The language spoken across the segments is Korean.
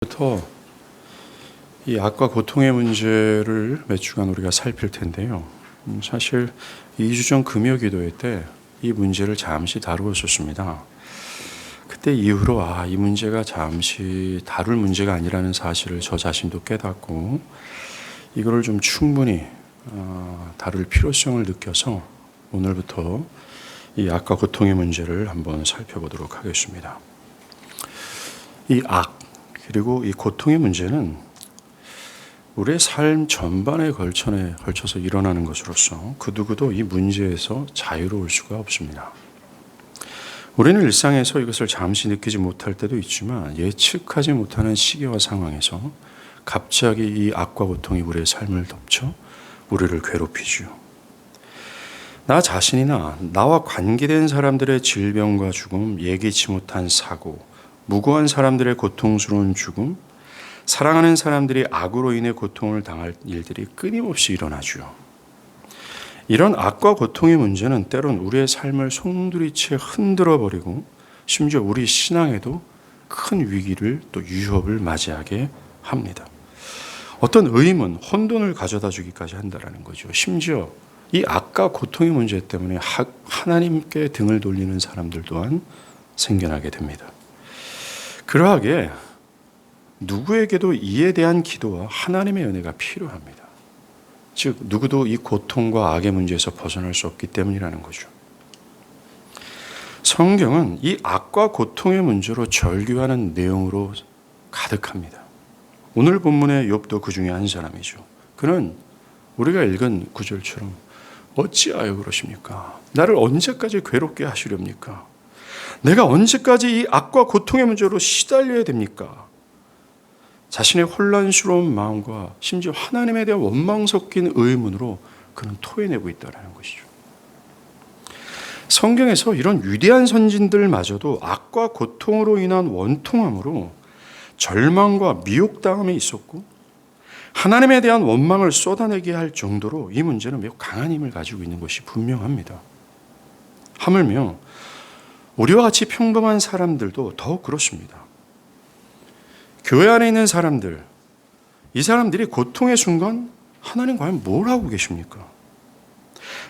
부터 이 악과 고통의 문제를 몇 주간 우리가 살필 텐데요. 사실 2주 전 금요 기도회 때 이 문제를 잠시 다루었었습니다. 그때 이후로 이 문제가 잠시 다룰 문제가 아니라는 사실을 저 자신도 깨닫고 이거를 좀 충분히 다룰 필요성을 느껴서 오늘부터 이 악과 고통의 문제를 한번 살펴보도록 하겠습니다. 이 악 그리고 이 고통의 문제는 우리의 삶 전반에 걸쳐서 일어나는 것으로서 그 누구도 이 문제에서 자유로울 수가 없습니다. 우리는 일상에서 이것을 잠시 느끼지 못할 때도 있지만 예측하지 못하는 시기와 상황에서 갑자기 이 악과 고통이 우리의 삶을 덮쳐 우리를 괴롭히죠. 나 자신이나 나와 관계된 사람들의 질병과 죽음, 예기치 못한 사고, 무고한 사람들의 고통스러운 죽음, 사랑하는 사람들이 악으로 인해 고통을 당할 일들이 끊임없이 일어나죠. 이런 악과 고통의 문제는 때론 우리의 삶을 송두리째 흔들어버리고 심지어 우리 신앙에도 큰 위기를 또 위협을 맞이하게 합니다. 어떤 의문, 혼돈을 가져다 주기까지 한다는 거죠. 심지어 이 악과 고통의 문제 때문에 하나님께 등을 돌리는 사람들 또한 생겨나게 됩니다. 그러하게 누구에게도 이에 대한 기도와 하나님의 은혜가 필요합니다. 즉 누구도 이 고통과 악의 문제에서 벗어날 수 없기 때문이라는 거죠. 성경은 이 악과 고통의 문제로 절규하는 내용으로 가득합니다. 오늘 본문의 욥도 그 중에 한 사람이죠. 그는 우리가 읽은 구절처럼 어찌하여 그러십니까? 나를 언제까지 괴롭게 하시렵니까? 내가 언제까지 이 악과 고통의 문제로 시달려야 됩니까? 자신의 혼란스러운 마음과 심지어 하나님에 대한 원망 섞인 의문으로 그는 토해내고 있다는 것이죠. 성경에서 이런 위대한 선진들마저도 악과 고통으로 인한 원통함으로 절망과 미혹당함이 있었고 하나님에 대한 원망을 쏟아내게 할 정도로 이 문제는 매우 강한 힘을 가지고 있는 것이 분명합니다. 하물며 우리와 같이 평범한 사람들도 더욱 그렇습니다. 교회 안에 있는 사람들, 이 사람들이 고통의 순간 하나님 과연 뭘 하고 계십니까?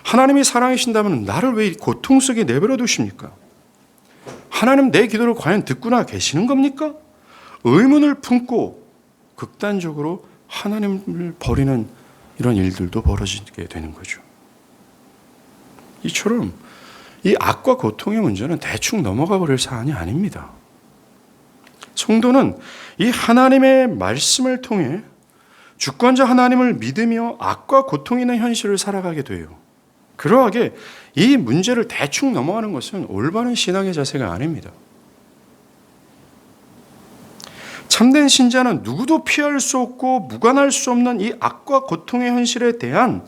하나님이 사랑이신다면 나를 왜 고통 속에 내버려 두십니까? 하나님 내 기도를 과연 듣구나 계시는 겁니까? 의문을 품고 극단적으로 하나님을 버리는 이런 일들도 벌어지게 되는 거죠. 이처럼 이 악과 고통의 문제는 대충 넘어가 버릴 사안이 아닙니다. 성도는 이 하나님의 말씀을 통해 주권자 하나님을 믿으며 악과 고통 있는 현실을 살아가게 돼요. 그러하게 이 문제를 대충 넘어가는 것은 올바른 신앙의 자세가 아닙니다. 참된 신자는 누구도 피할 수 없고 무관할 수 없는 이 악과 고통의 현실에 대한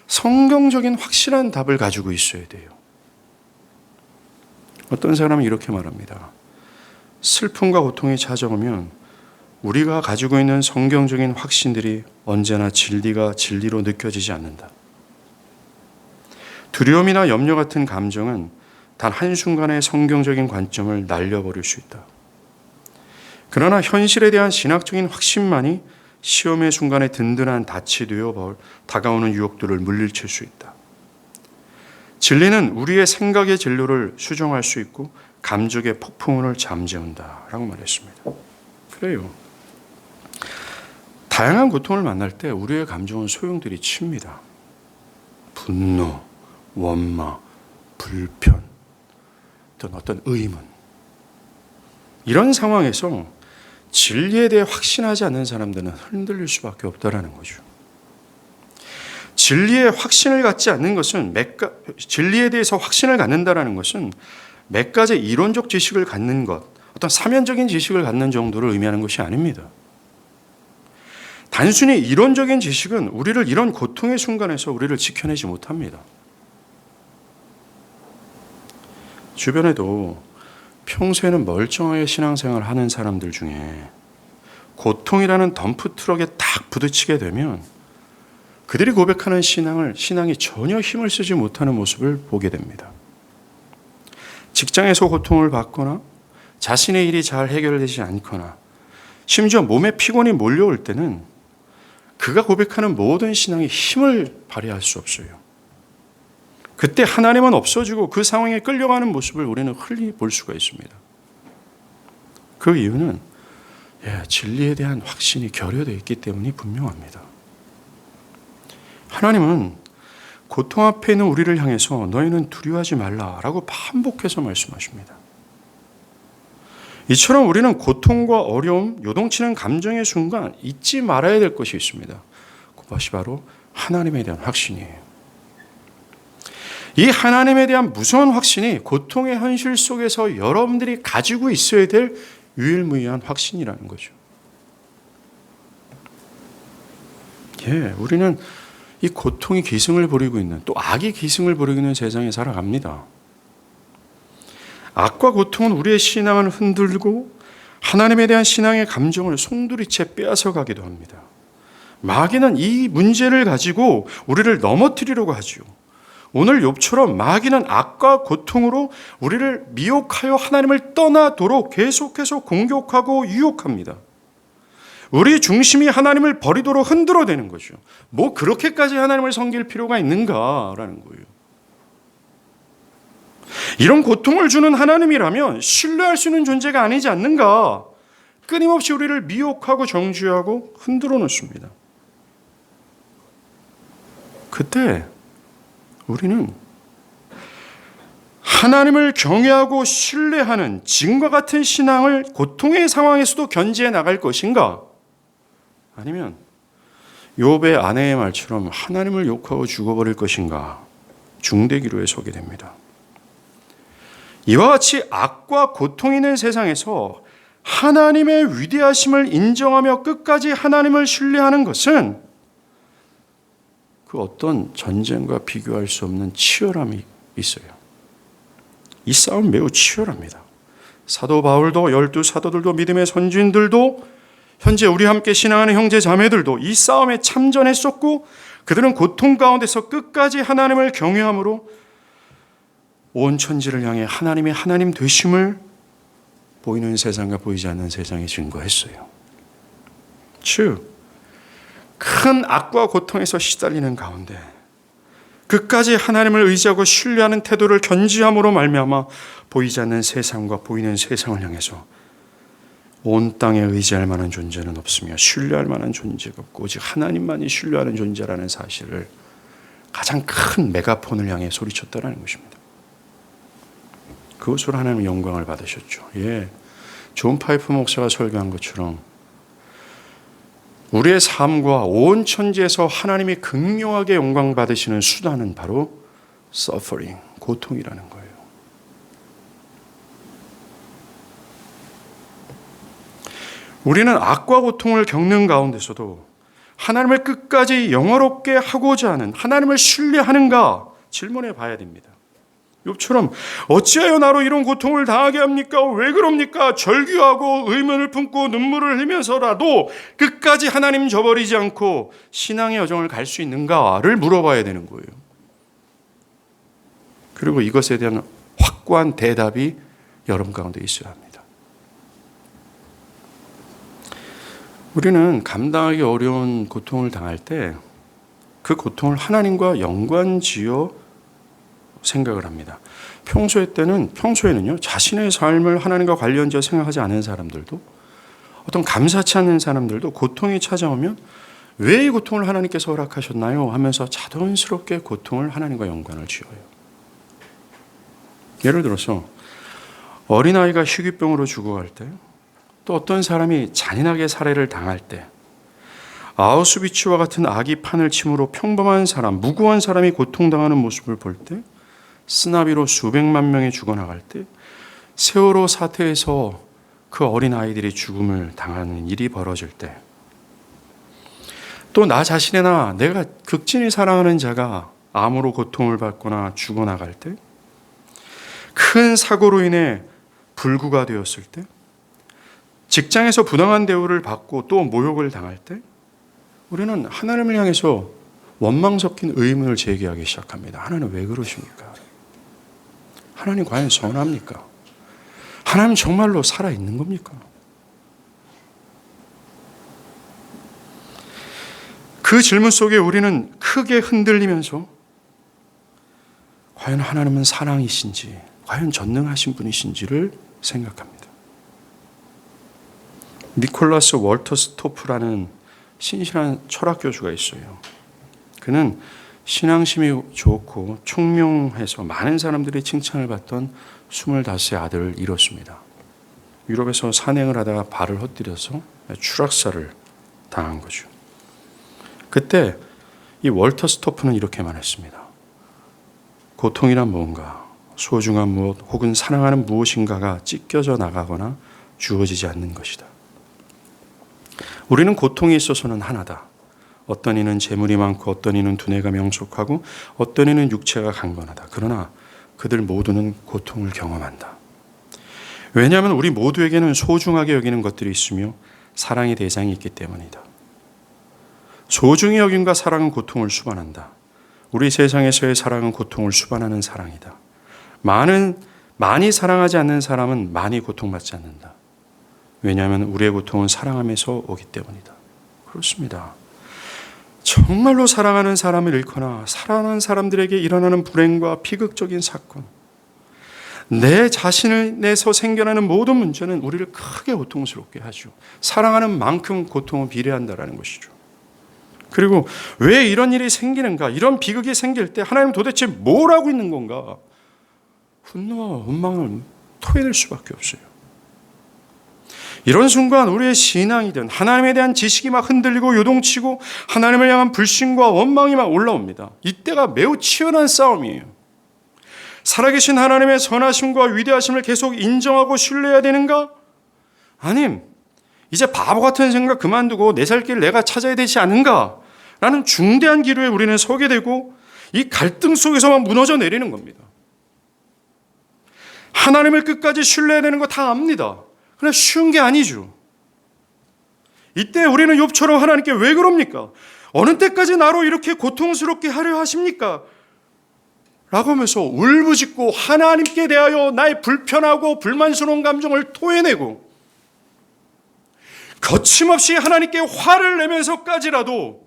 성경적인 확실한 답을 가지고 있어야 돼요. 어떤 사람은 이렇게 말합니다. 슬픔과 고통이 찾아오면 우리가 가지고 있는 성경적인 확신들이 언제나 진리가 진리로 느껴지지 않는다. 두려움이나 염려 같은 감정은 단 한순간의 성경적인 관점을 날려버릴 수 있다. 그러나 현실에 대한 신학적인 확신만이 시험의 순간에 든든한 닻이 되어 다가오는 유혹들을 물리칠 수 있다. 진리는 우리의 생각의 진로를 수정할 수 있고 감정의 폭풍을 잠재운다라고 말했습니다. 그래요. 다양한 고통을 만날 때 우리의 감정은 소용돌이 칩니다. 분노, 원망, 불편, 어떤 의문. 이런 상황에서 진리에 대해 확신하지 않는 사람들은 흔들릴 수밖에 없다라는 거죠. 진리에 확신을 갖지 않는 것은 진리에 대해서 확신을 갖는다라는 것은 몇 가지 이론적 지식을 갖는 것, 어떤 사면적인 지식을 갖는 정도를 의미하는 것이 아닙니다. 단순히 이론적인 지식은 우리를 이런 고통의 순간에서 우리를 지켜내지 못합니다. 주변에도 평소에는 멀쩡하게 신앙생활을 하는 사람들 중에 고통이라는 덤프트럭에 딱 부딪히게 되면 그들이 고백하는 신앙이 전혀 힘을 쓰지 못하는 모습을 보게 됩니다. 직장에서 고통을 받거나 자신의 일이 잘 해결되지 않거나 심지어 몸에 피곤이 몰려올 때는 그가 고백하는 모든 신앙이 힘을 발휘할 수 없어요. 그때 하나님은 없어지고 그 상황에 끌려가는 모습을 우리는 흔히 볼 수가 있습니다. 그 이유는 진리에 대한 확신이 결여되어 있기 때문이 분명합니다. 하나님은 고통 앞에 있는 우리를 향해서 너희는 두려워하지 말라라고 반복해서 말씀하십니다. 이처럼 우리는 고통과 어려움, 요동치는 감정의 순간 잊지 말아야 될 것이 있습니다. 그것이 바로 하나님에 대한 확신이에요. 이 하나님에 대한 무서운 확신이 고통의 현실 속에서 여러분들이 가지고 있어야 될 유일무이한 확신이라는 거죠. 우리는 이 고통이 기승을 부리고 있는, 또 악이 기승을 부리고 있는 세상에 살아갑니다. 악과 고통은 우리의 신앙을 흔들고 하나님에 대한 신앙의 감정을 송두리째 빼앗아가기도 합니다. 마귀는 이 문제를 가지고 우리를 넘어뜨리려고 하지요. 오늘 욥처럼 마귀는 악과 고통으로 우리를 미혹하여 하나님을 떠나도록 계속해서 공격하고 유혹합니다. 우리 중심이 하나님을 버리도록 흔들어대는 거죠. 뭐 그렇게까지 하나님을 섬길 필요가 있는가라는 거예요. 이런 고통을 주는 하나님이라면 신뢰할 수 있는 존재가 아니지 않는가? 끊임없이 우리를 미혹하고 정죄하고 흔들어 놓습니다. 그때 우리는 하나님을 경외하고 신뢰하는 지금과 같은 신앙을 고통의 상황에서도 견지해 나갈 것인가? 아니면 욥의 아내의 말처럼 하나님을 욕하고 죽어버릴 것인가? 중대기로에 서게 됩니다. 이와 같이 악과 고통이 있는 세상에서 하나님의 위대하심을 인정하며 끝까지 하나님을 신뢰하는 것은 그 어떤 전쟁과 비교할 수 없는 치열함이 있어요. 이 싸움 매우 치열합니다. 사도 바울도 12사도들도 믿음의 선진들도 현재 우리와 함께 신앙하는 형제 자매들도 이 싸움에 참전했었고 그들은 고통 가운데서 끝까지 하나님을 경외함으로 온 천지를 향해 하나님의 하나님 되심을 보이는 세상과 보이지 않는 세상에 증거했어요. 즉, 큰 악과 고통에서 시달리는 가운데 끝까지 하나님을 의지하고 신뢰하는 태도를 견지함으로 말미암아 보이지 않는 세상과 보이는 세상을 향해서 온 땅에 의지할 만한 존재는 없으며 신뢰할 만한 존재가 없고 오직 하나님만이 신뢰하는 존재라는 사실을 가장 큰 메가폰을 향해 소리쳤다는 것입니다. 그것으로 하나님 영광을 받으셨죠. 존 파이프 목사가 설교한 것처럼 우리의 삶과 온 천지에서 하나님이 극명하게 영광 받으시는 수단은 바로 suffering, 고통이라는 거예요. 우리는 악과 고통을 겪는 가운데서도 하나님을 끝까지 영화롭게 하고자 하는 하나님을 신뢰하는가 질문해 봐야 됩니다. 욥처럼 어찌하여 나로 이런 고통을 당하게 합니까? 왜 그럽니까? 절규하고 의문을 품고 눈물을 흘리면서라도 끝까지 하나님 저버리지 않고 신앙의 여정을 갈 수 있는가를 물어봐야 되는 거예요. 그리고 이것에 대한 확고한 대답이 여러분 가운데 있어야 합니다. 우리는 감당하기 어려운 고통을 당할 때 그 고통을 하나님과 연관지어 생각을 합니다. 평소에는요, 자신의 삶을 하나님과 관련지어 생각하지 않은 사람들도 어떤 감사치 않은 사람들도 고통이 찾아오면 왜 이 고통을 하나님께서 허락하셨나요? 하면서 자연스럽게 고통을 하나님과 연관을 지어요. 예를 들어서 어린아이가 희귀병으로 죽어갈 때, 또 어떤 사람이 잔인하게 살해를 당할 때, 아우슈비츠와 같은 아기 판을 침으로 평범한 사람, 무고한 사람이 고통당하는 모습을 볼 때, 쓰나비로 수백만 명이 죽어나갈 때, 세월호 사태에서 그 어린 아이들이 죽음을 당하는 일이 벌어질 때, 또 나 자신이나 내가 극진히 사랑하는 자가 암으로 고통을 받거나 죽어나갈 때, 큰 사고로 인해 불구가 되었을 때, 직장에서 부당한 대우를 받고 또 모욕을 당할 때, 우리는 하나님을 향해서 원망 섞인 의문을 제기하기 시작합니다. 하나님 왜 그러십니까? 하나님 과연 선합니까? 하나님 정말로 살아있는 겁니까? 그 질문 속에 우리는 크게 흔들리면서 과연 하나님은 사랑이신지, 과연 전능하신 분이신지를 생각합니다. 니콜라스 월터스토프라는 신실한 철학 교수가 있어요. 그는 신앙심이 좋고 총명해서 많은 사람들이 칭찬을 받던 25의 아들을 잃었습니다. 유럽에서 산행을 하다가 발을 헛디뎌서 추락사를 당한 거죠. 그때 이 월터 스토프는 이렇게 말했습니다. 고통이란 무언가, 소중한 무엇 혹은 사랑하는 무엇인가가 찢겨져 나가거나 주어지지 않는 것이다. 우리는 고통에 있어서는 하나다. 어떤 이는 재물이 많고 어떤 이는 두뇌가 명석하고 어떤 이는 육체가 강건하다. 그러나 그들 모두는 고통을 경험한다. 왜냐하면 우리 모두에게는 소중하게 여기는 것들이 있으며 사랑의 대상이 있기 때문이다. 소중히 여김과 사랑은 고통을 수반한다. 우리 세상에서의 사랑은 고통을 수반하는 사랑이다. 많이 사랑하지 않는 사람은 많이 고통받지 않는다. 왜냐하면 우리의 고통은 사랑함에서 오기 때문이다. 그렇습니다. 정말로 사랑하는 사람을 잃거나 사랑하는 사람들에게 일어나는 불행과 비극적인 사건, 내 자신을 내서 생겨나는 모든 문제는 우리를 크게 고통스럽게 하죠. 사랑하는 만큼 고통은 비례한다는 것이죠. 그리고 왜 이런 일이 생기는가? 이런 비극이 생길 때 하나님 도대체 뭘 하고 있는 건가? 분노와 원망을 토해낼 수밖에 없어요. 이런 순간 우리의 신앙이든 하나님에 대한 지식이 막 흔들리고 요동치고 하나님을 향한 불신과 원망이 막 올라옵니다. 이때가 매우 치열한 싸움이에요. 살아계신 하나님의 선하심과 위대하심을 계속 인정하고 신뢰해야 되는가? 아님, 이제 바보 같은 생각 그만두고 내 살 길 내가 찾아야 되지 않은가? 라는 중대한 기로에 우리는 서게 되고 이 갈등 속에서만 무너져 내리는 겁니다. 하나님을 끝까지 신뢰해야 되는 거 다 압니다. 그러나 쉬운 게 아니죠. 이때 우리는 욥처럼 하나님께 왜 그럽니까? 어느 때까지 나로 이렇게 고통스럽게 하려 하십니까? 라고 하면서 울부짖고 하나님께 대하여 나의 불편하고 불만스러운 감정을 토해내고 거침없이 하나님께 화를 내면서까지라도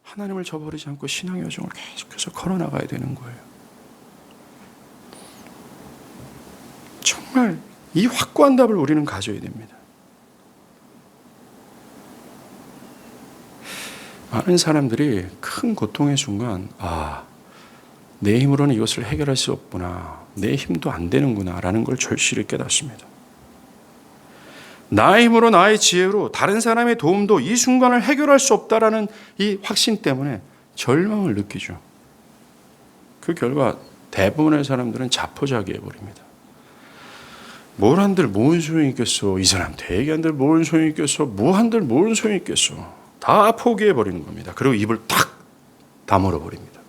하나님을 저버리지 않고 신앙의 여정을 계속해서 걸어나가야 되는 거예요. 정말 이 확고한 답을 우리는 가져야 됩니다. 많은 사람들이 큰 고통의 순간, 내 힘으로는 이것을 해결할 수 없구나, 내 힘도 안 되는구나 라는 걸 절실히 깨닫습니다. 나의 힘으로 나의 지혜로 다른 사람의 도움도 이 순간을 해결할 수 없다라는 이 확신 때문에 절망을 느끼죠. 그 결과 대부분의 사람들은 자포자기해 버립니다. 뭘 한들 뭔 소용이 있겠어. 이 사람 되게 한들 뭔 소용이 있겠어. 뭐 한들 뭔 소용이 있겠어. 다 포기해 버리는 겁니다. 그리고 입을 탁 다물어 버립니다.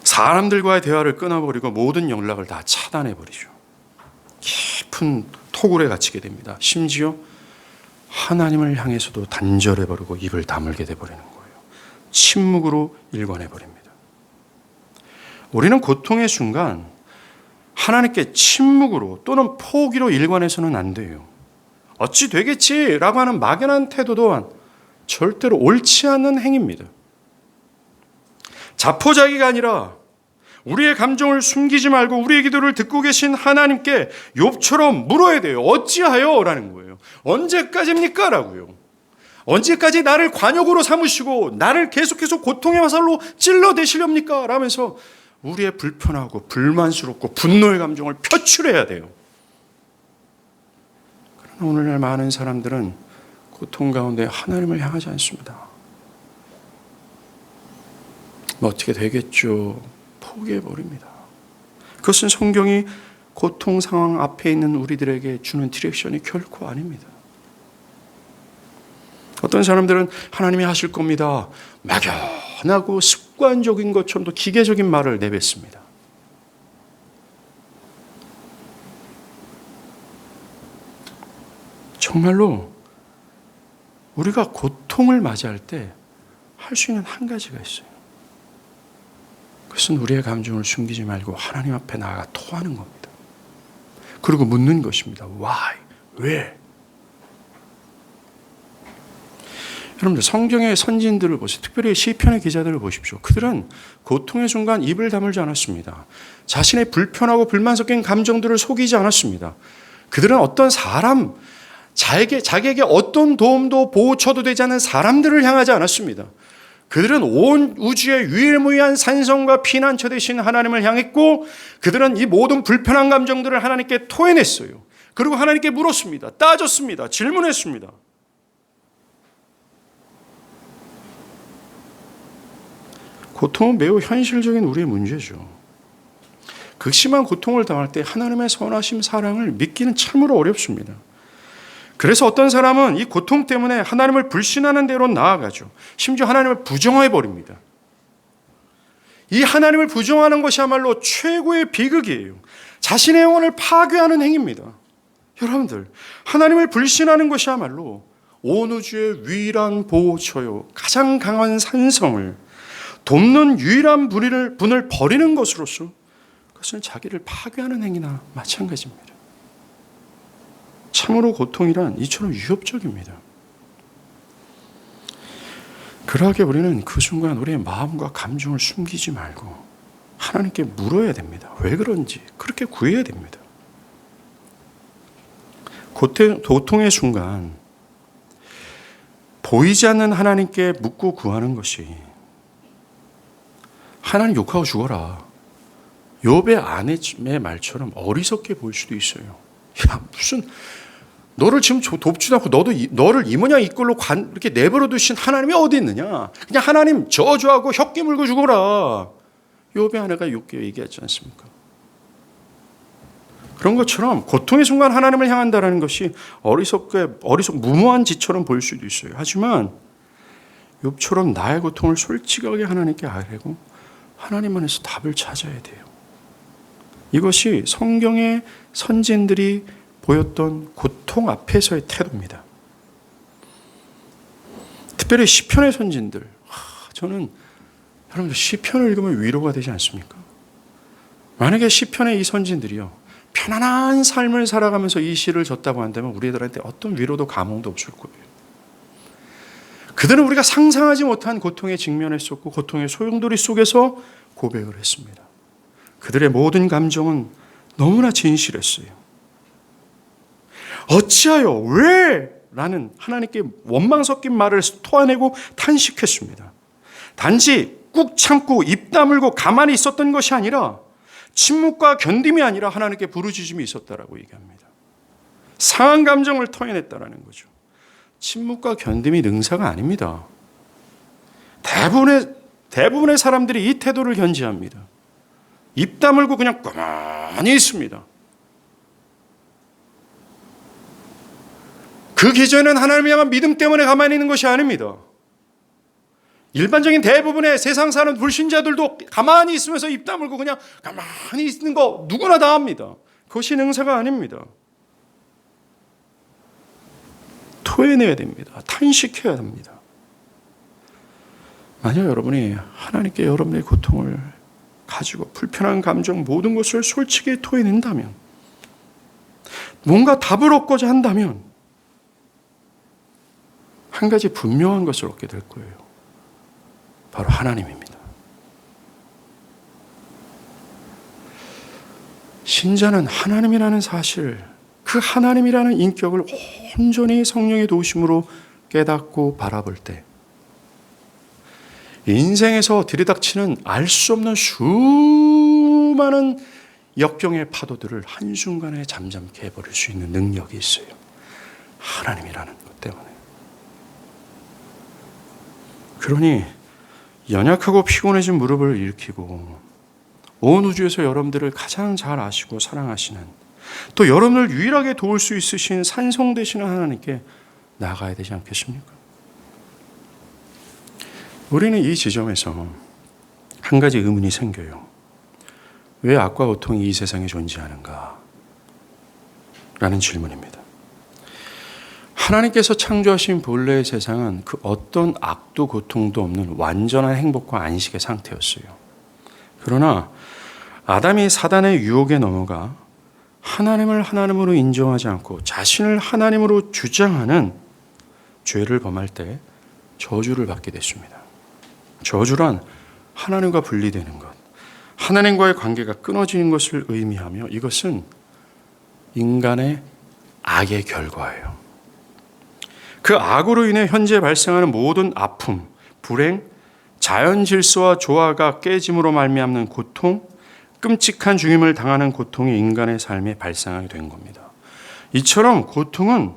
사람들과의 대화를 끊어버리고 모든 연락을 다 차단해 버리죠. 깊은 토굴에 갇히게 됩니다. 심지어 하나님을 향해서도 단절해 버리고 입을 다물게 돼 버리는 거예요. 침묵으로 일관해 버립니다. 우리는 고통의 순간 하나님께 침묵으로 또는 포기로 일관해서는 안 돼요. 어찌 되겠지라고 하는 막연한 태도 또한 절대로 옳지 않는 행위입니다. 자포자기가 아니라 우리의 감정을 숨기지 말고 우리의 기도를 듣고 계신 하나님께 욥처럼 물어야 돼요. 어찌하여? 라는 거예요. 언제까지입니까? 라고요. 언제까지 나를 관역으로 삼으시고 나를 계속해서 고통의 화살로 찔러대시렵니까? 라면서 우리의 불편하고 불만스럽고 분노의 감정을 표출해야 돼요. 그러나 오늘날 많은 사람들은 고통 가운데 하나님을 향하지 않습니다. 뭐 어떻게 되겠죠? 포기해버립니다. 그것은 성경이 고통 상황 앞에 있는 우리들에게 주는 디렉션이 결코 아닙니다. 어떤 사람들은 하나님이 하실 겁니다. 막연하고 습관적인 것처럼도 기계적인 말을 내뱉습니다. 정말로 우리가 고통을 맞이할 때 할 수 있는 한 가지가 있어요. 그것은 우리의 감정을 숨기지 말고 하나님 앞에 나아가 토하는 겁니다. 그리고 묻는 것입니다. Why? 왜? 여러분들 성경의 선진들을 보세요. 특별히 시편의 기자들을 보십시오. 그들은 고통의 순간 입을 다물지 않았습니다. 자신의 불편하고 불만 섞인 감정들을 속이지 않았습니다. 그들은 어떤 사람, 자기에게 어떤 도움도 보호처도 되지 않은 사람들을 향하지 않았습니다. 그들은 온 우주의 유일무이한 산성과 피난처 되신 하나님을 향했고, 그들은 이 모든 불편한 감정들을 하나님께 토해냈어요. 그리고 하나님께 물었습니다. 따졌습니다. 질문했습니다. 고통은 매우 현실적인 우리의 문제죠. 극심한 고통을 당할 때 하나님의 선하심, 사랑을 믿기는 참으로 어렵습니다. 그래서 어떤 사람은 이 고통 때문에 하나님을 불신하는 대로 나아가죠. 심지어 하나님을 부정해버립니다. 이 하나님을 부정하는 것이야말로 최고의 비극이에요. 자신의 영혼을 파괴하는 행위입니다. 여러분들, 하나님을 불신하는 것이야말로 온 우주의 유일한 보호처요, 가장 강한 산성을 돕는 유일한 분을 버리는 것으로서 그것은 자기를 파괴하는 행위나 마찬가지입니다. 참으로 고통이란 이처럼 위협적입니다. 그러하게 우리는 그 순간 우리의 마음과 감정을 숨기지 말고 하나님께 물어야 됩니다. 왜 그런지 그렇게 구해야 됩니다. 고통의 순간 보이지 않는 하나님께 묻고 구하는 것이 하나님 욕하고 죽어라, 욥의 아내의 말처럼 어리석게 보일 수도 있어요. 야, 무슨 너를 지금 돕지도 않고 너를 이 모양 이 꼴로 이렇게 내버려 두신 하나님이 어디 있느냐? 그냥 하나님 저주하고 혓기 물고 죽어라. 욥의 아내가 욕게 얘기하지 않습니까? 그런 것처럼 고통의 순간 하나님을 향한다는 것이 무모한 짓처럼 보일 수도 있어요. 하지만 욥처럼 나의 고통을 솔직하게 하나님께 아뢰고 하나님 안에서 답을 찾아야 돼요. 이것이 성경의 선진들이 보였던 고통 앞에서의 태도입니다. 특별히 시편의 선진들, 저는 여러분들 시편을 읽으면 위로가 되지 않습니까? 만약에 시편의 이 선진들이요, 편안한 삶을 살아가면서 이 시를 줬다고 한다면 우리들한테 어떤 위로도 감흥도 없을 거예요. 그들은 우리가 상상하지 못한 고통에 직면했었고 고통의 소용돌이 속에서 고백을 했습니다. 그들의 모든 감정은 너무나 진실했어요. 어찌하여 왜? 라는 하나님께 원망 섞인 말을 토해내고 탄식했습니다. 단지 꾹 참고 입 다물고 가만히 있었던 것이 아니라 침묵과 견딤이 아니라 하나님께 부르짖음이 있었다라고 얘기합니다. 상한 감정을 토해냈다라는 거죠. 침묵과 견딤이 능사가 아닙니다. 대부분의 사람들이 이 태도를 견지합니다. 입 다물고 그냥 가만히 있습니다. 그 기저에는 하나님을 향한 믿음 때문에 가만히 있는 것이 아닙니다. 일반적인 대부분의 세상 사는 불신자들도 가만히 있으면서 입 다물고 그냥 가만히 있는 거 누구나 다 합니다. 그것이 능사가 아닙니다. 토해내야 됩니다. 탄식해야 합니다. 만약 여러분이 하나님께 여러분의 고통을 가지고 불편한 감정 모든 것을 솔직히 토해낸다면, 뭔가 답을 얻고자 한다면 한 가지 분명한 것을 얻게 될 거예요. 바로 하나님입니다. 신자는 하나님이라는 사실, 그 하나님이라는 인격을 온전히 성령의 도우심으로 깨닫고 바라볼 때 인생에서 들이닥치는 알 수 없는 수많은 역경의 파도들을 한순간에 잠잠케 해버릴 수 있는 능력이 있어요. 하나님이라는 것 때문에. 그러니 연약하고 피곤해진 무릎을 일으키고 온 우주에서 여러분들을 가장 잘 아시고 사랑하시는, 또 여러분을 유일하게 도울 수 있으신 산성 되시는 하나님께 나아가야 되지 않겠습니까? 우리는 이 지점에서 한 가지 의문이 생겨요. 왜 악과 고통이 이 세상에 존재하는가? 라는 질문입니다. 하나님께서 창조하신 본래의 세상은 그 어떤 악도 고통도 없는 완전한 행복과 안식의 상태였어요. 그러나 아담이 사단의 유혹에 넘어가 하나님을 하나님으로 인정하지 않고 자신을 하나님으로 주장하는 죄를 범할 때 저주를 받게 됐습니다. 저주란 하나님과 분리되는 것, 하나님과의 관계가 끊어지는 것을 의미하며 이것은 인간의 악의 결과예요. 그 악으로 인해 현재 발생하는 모든 아픔, 불행, 자연 질서와 조화가 깨짐으로 말미암는 고통, 끔찍한 죽임을 당하는 고통이 인간의 삶에 발생하게 된 겁니다. 이처럼 고통은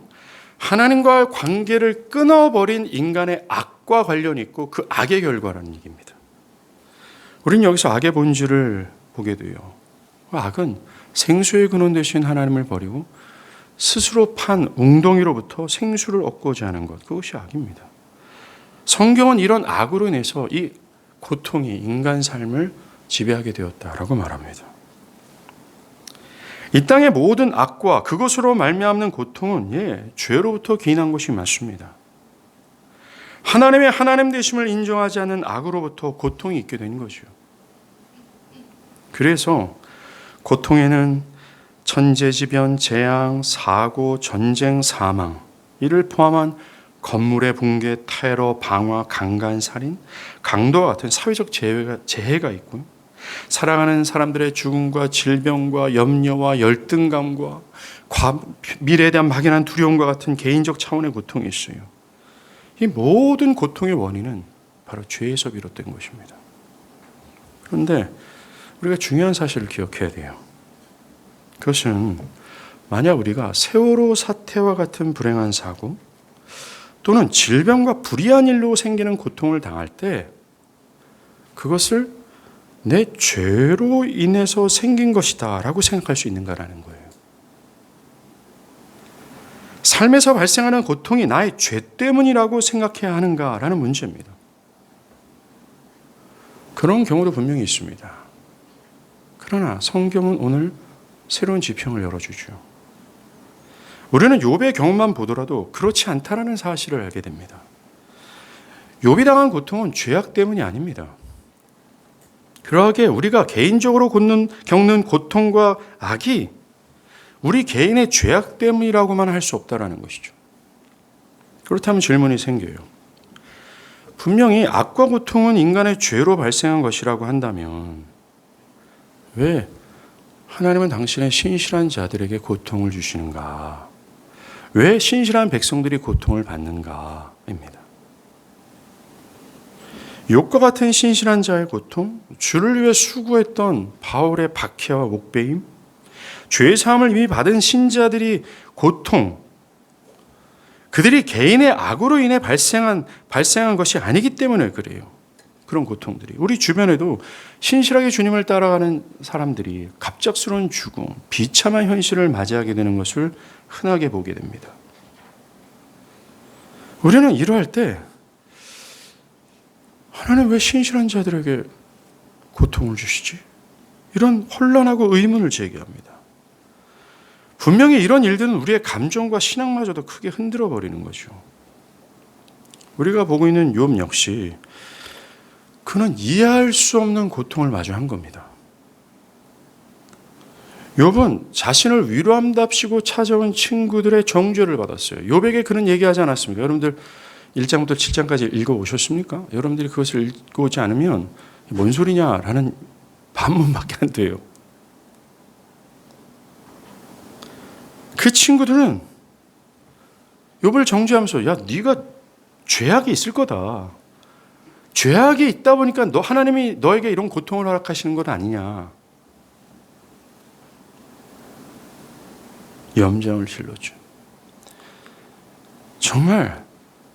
하나님과의 관계를 끊어버린 인간의 악과 관련이 있고 그 악의 결과라는 얘기입니다. 우리는 여기서 악의 본질을 보게 돼요. 악은 생수의 근원 되신 하나님을 버리고 스스로 판 웅덩이로부터 생수를 얻고자 하는 것, 그것이 악입니다. 성경은 이런 악으로 인해서 이 고통이 인간 삶을 지배하게 되었다라고 말합니다. 이 땅의 모든 악과 그것으로 말미암는 고통은 죄로부터 기인한 것이 맞습니다. 하나님의 하나님 되심을 인정하지 않는 악으로부터 고통이 있게 된 거죠. 그래서 고통에는 천재지변, 재앙, 사고, 전쟁, 사망 이를 포함한 건물의 붕괴, 테러, 방화, 강간, 살인, 강도와 같은 사회적 재해가 있고요. 사랑하는 사람들의 죽음과 질병과 염려와 열등감과 미래에 대한 막연한 두려움과 같은 개인적 차원의 고통이 있어요. 이 모든 고통의 원인은 바로 죄에서 비롯된 것입니다. 그런데 우리가 중요한 사실을 기억해야 돼요. 그것은 만약 우리가 세월호 사태와 같은 불행한 사고 또는 질병과 불의한 일로 생기는 고통을 당할 때 그것을 내 죄로 인해서 생긴 것이다 라고 생각할 수 있는가라는 거예요. 삶에서 발생하는 고통이 나의 죄 때문이라고 생각해야 하는가라는 문제입니다. 그런 경우도 분명히 있습니다. 그러나 성경은 오늘 새로운 지평을 열어주죠. 우리는 욥의 경험만 보더라도 그렇지 않다라는 사실을 알게 됩니다. 욥이 당한 고통은 죄악 때문이 아닙니다. 그러하게 우리가 개인적으로 겪는 고통과 악이 우리 개인의 죄악 때문이라고만 할 수 없다라는 것이죠. 그렇다면 질문이 생겨요. 분명히 악과 고통은 인간의 죄로 발생한 것이라고 한다면 왜 하나님은 당신의 신실한 자들에게 고통을 주시는가? 왜 신실한 백성들이 고통을 받는가입니다. 욥과 같은 신실한 자의 고통, 주를 위해 수고했던 바울의 박해와 목배임, 죄의 사함을 이미 받은 신자들이 고통, 그들이 개인의 악으로 인해 발생한 것이 아니기 때문에 그래요. 그런 고통들이. 우리 주변에도 신실하게 주님을 따라가는 사람들이 갑작스러운 죽음, 비참한 현실을 맞이하게 되는 것을 흔하게 보게 됩니다. 우리는 이러할 때 하나님 왜 신실한 자들에게 고통을 주시지? 이런 혼란하고 의문을 제기합니다. 분명히 이런 일들은 우리의 감정과 신앙마저도 크게 흔들어 버리는 거죠. 우리가 보고 있는 욥 역시 그는 이해할 수 없는 고통을 마주한 겁니다. 욥은 자신을 위로함답시고 찾아온 친구들의 정죄를 받았어요. 욥에게 그는 얘기하지 않았습니까? 여러분들 1장부터 7장까지 읽어오셨습니까? 여러분들이 그것을 읽어오지 않으면 뭔 소리냐라는 반문밖에 안 돼요. 그 친구들은 욥을 정죄하면서 야, 네가 죄악이 있을 거다. 죄악이 있다 보니까 하나님이 너에게 이런 고통을 허락하시는 건 아니냐. 염장을 실렀죠. 정말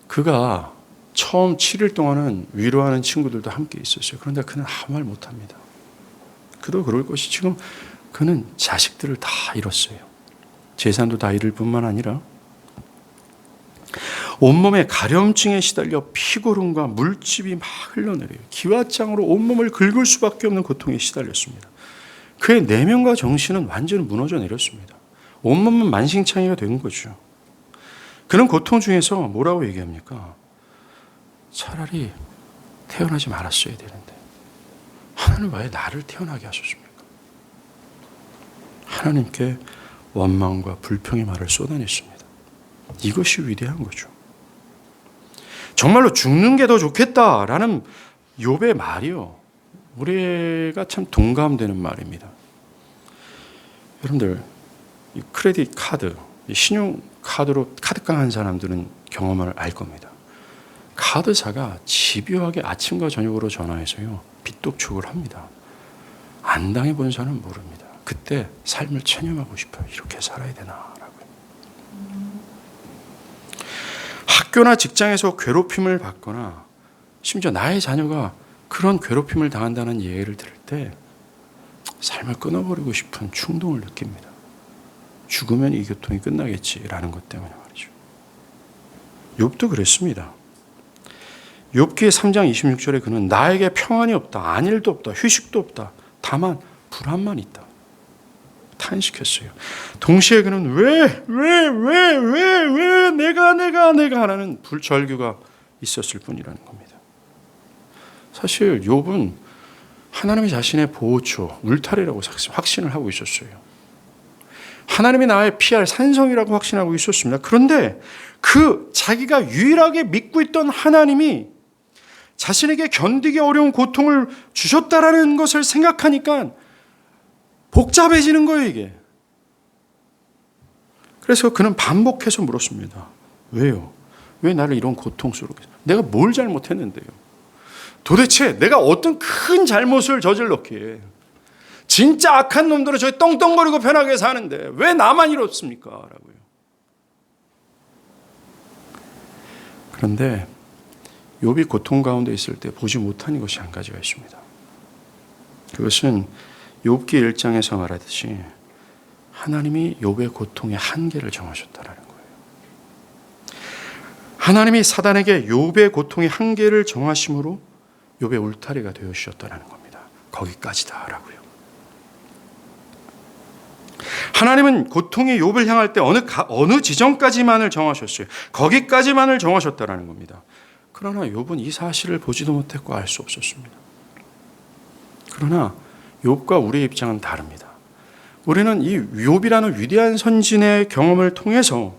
그가 처음 7일 동안은 위로하는 친구들도 함께 있었어요. 그런데 그는 아무 말 못합니다. 그도 그럴 것이 지금 그는 자식들을 다 잃었어요. 재산도 다 잃을 뿐만 아니라 온몸에 가려움증에 시달려 피고름과 물집이 막 흘러내려요. 기와장으로 온몸을 긁을 수밖에 없는 고통에 시달렸습니다. 그의 내면과 정신은 완전히 무너져 내렸습니다. 온몸은 만신창이가 된 거죠. 그는 고통 중에서 뭐라고 얘기합니까? 차라리 태어나지 말았어야 되는데 하나님 왜 나를 태어나게 하셨습니까? 하나님께 원망과 불평의 말을 쏟아냈습니다. 이것이 위대한 거죠. 정말로 죽는 게 더 좋겠다라는 욥의 말이요. 우리가 참 동감되는 말입니다. 여러분들, 이 크레딧 카드, 이 신용 카드로 카드깡한 사람들은 경험을 알 겁니다. 카드사가 집요하게 아침과 저녁으로 전화해서요, 빚독촉을 합니다. 안 당해본 사람은 모릅니다. 그때 삶을 체념하고 싶어요. 이렇게 살아야 되나라고요. 학교나 직장에서 괴롭힘을 받거나 심지어 나의 자녀가 그런 괴롭힘을 당한다는 예를 들을 때 삶을 끊어버리고 싶은 충동을 느낍니다. 죽으면 이 고통이 끝나겠지라는 것 때문에 말이죠. 욥도 그랬습니다. 욥기 3장 26절에 그는 나에게 평안이 없다. 안일도 없다. 휴식도 없다. 다만 불안만 있다. 탄식했어요. 동시에 그는 왜 내가 하라는 절규가 있었을 뿐이라는 겁니다. 사실 욥은 하나님이 자신의 보호처, 울타리라고 확신을 하고 있었어요. 하나님이 나의 피할 산성이라고 확신하고 있었습니다. 그런데 그 자기가 유일하게 믿고 있던 하나님이 자신에게 견디기 어려운 고통을 주셨다라는 것을 생각하니까 복잡해지는 거예요, 이게. 그래서 그는 반복해서 물었습니다. 왜요? 왜 나를 이런 고통 속에? 내가 뭘 잘못했는데요? 도대체 내가 어떤 큰 잘못을 저질렀기에 진짜 악한 놈들은 저기 떵떵거리고 편하게 사는데 왜 나만 이렇습니까? 라고요. 그런데 욥이 고통 가운데 있을 때 보지 못한 것이 한 가지가 있습니다. 그것은 욥기 1장에서 말하듯이 하나님이 욥의 고통의 한계를 정하셨다라는 거예요. 하나님이 사단에게 욥의 고통의 한계를 정하심으로 욥의 울타리가 되어 주셨다라는 겁니다. 거기까지다라고요. 하나님은 고통의 욥을 향할 때 어느 지점까지만을 정하셨어요. 거기까지만을 정하셨다라는 겁니다. 그러나 욥은 이 사실을 보지도 못했고 알 수 없었습니다. 그러나 욥과 우리의 입장은 다릅니다. 우리는 이 욥이라는 위대한 선진의 경험을 통해서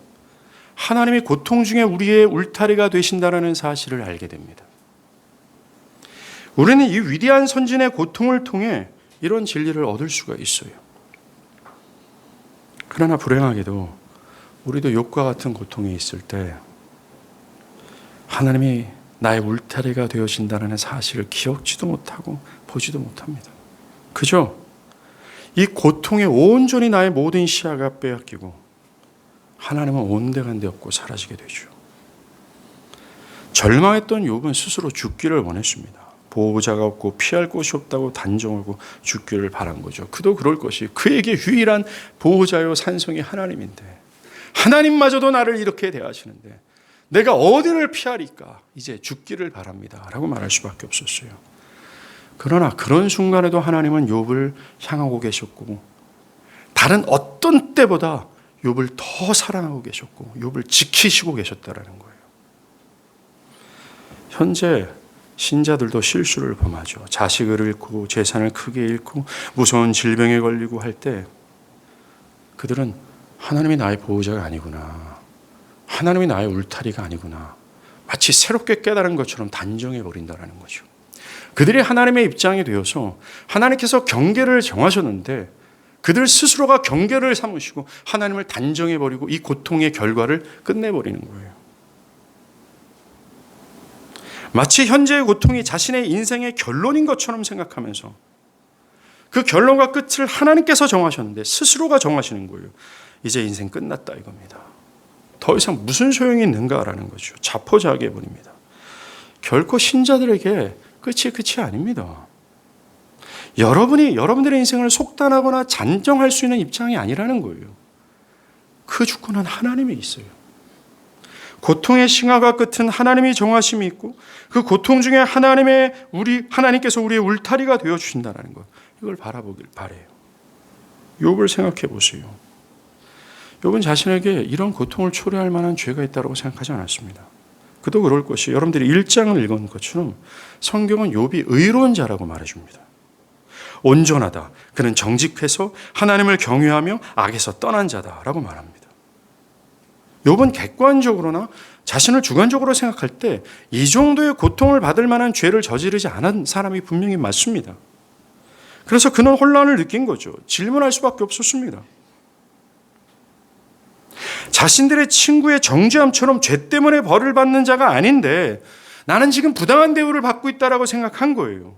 하나님이 고통 중에 우리의 울타리가 되신다라는 사실을 알게 됩니다. 우리는 이 위대한 선진의 고통을 통해 이런 진리를 얻을 수가 있어요. 그러나 불행하게도 우리도 욥과 같은 고통이 있을 때 하나님이 나의 울타리가 되어진다는 사실을 기억지도 못하고 보지도 못합니다. 그저 이 고통에 온전히 나의 모든 시야가 빼앗기고 하나님은 온데간데 없고 사라지게 되죠. 절망했던 욥은 스스로 죽기를 원했습니다. 보호자가 없고 피할 곳이 없다고 단정하고 죽기를 바란 거죠. 그도 그럴 것이 그에게 유일한 보호자요 산성이 하나님인데 하나님마저도 나를 이렇게 대하시는데 내가 어디를 피하리까? 이제 죽기를 바랍니다 라고 말할 수밖에 없었어요. 그러나 그런 순간에도 하나님은 욥을 향하고 계셨고 다른 어떤 때보다 욥을 더 사랑하고 계셨고 욥을 지키시고 계셨다라는 거예요. 현재 신자들도 실수를 범하죠. 자식을 잃고 재산을 크게 잃고 무서운 질병에 걸리고 할 때 그들은 하나님이 나의 보호자가 아니구나. 하나님이 나의 울타리가 아니구나. 마치 새롭게 깨달은 것처럼 단정해버린다는 거죠. 그들이 하나님의 입장이 되어서 하나님께서 경계를 정하셨는데 그들 스스로가 경계를 삼으시고 하나님을 단정해버리고 이 고통의 결과를 끝내버리는 거예요. 마치 현재의 고통이 자신의 인생의 결론인 것처럼 생각하면서 그 결론과 끝을 하나님께서 정하셨는데 스스로가 정하시는 거예요. 이제 인생 끝났다 이겁니다. 더 이상 무슨 소용이 있는가라는 거죠. 자포자기해버립니다. 결코 신자들에게 끝이 아닙니다. 여러분들의 인생을 속단하거나 잔정할 수 있는 입장이 아니라는 거예요. 그 주권은 하나님이 있어요. 고통의 싱하가 끝은 하나님이 정하심이 있고 그 고통 중에 하나님께서 우리의 울타리가 되어 주신다는 것. 이걸 바라보길 바래요. 욥을 생각해 보세요. 욥은 자신에게 이런 고통을 초래할 만한 죄가 있다고 생각하지 않았습니다. 그도 그럴 것이 여러분들이 1장을 읽은 것처럼 성경은 욥이 의로운 자라고 말해줍니다. 온전하다. 그는 정직해서 하나님을 경외하며 악에서 떠난 자다라고 말합니다. 욥은 객관적으로나 자신을 주관적으로 생각할 때 이 정도의 고통을 받을 만한 죄를 저지르지 않은 사람이 분명히 맞습니다. 그래서 그는 혼란을 느낀 거죠. 질문할 수밖에 없었습니다. 자신들의 친구의 정죄함처럼 죄 때문에 벌을 받는 자가 아닌데 나는 지금 부당한 대우를 받고 있다라고 생각한 거예요.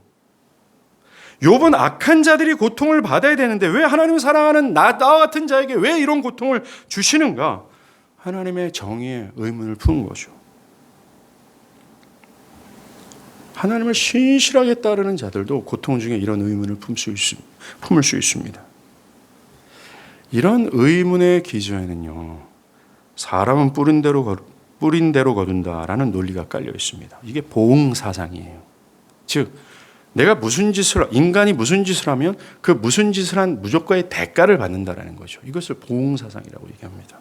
욥은 악한 자들이 고통을 받아야 되는데 왜 하나님을 사랑하는 나와 같은 자에게 왜 이런 고통을 주시는가? 하나님의 정의에 의문을 푸는 거죠. 하나님을 신실하게 따르는 자들도 고통 중에 이런 의문을 품을 수 있습니다. 이런 의문의 기저에는요, 사람은 뿌린 대로 거둔다라는 논리가 깔려 있습니다. 이게 보응사상이에요. 즉, 인간이 무슨 짓을 하면 그 무슨 짓을 한 무조건의 대가를 받는다라는 거죠. 이것을 보응사상이라고 얘기합니다.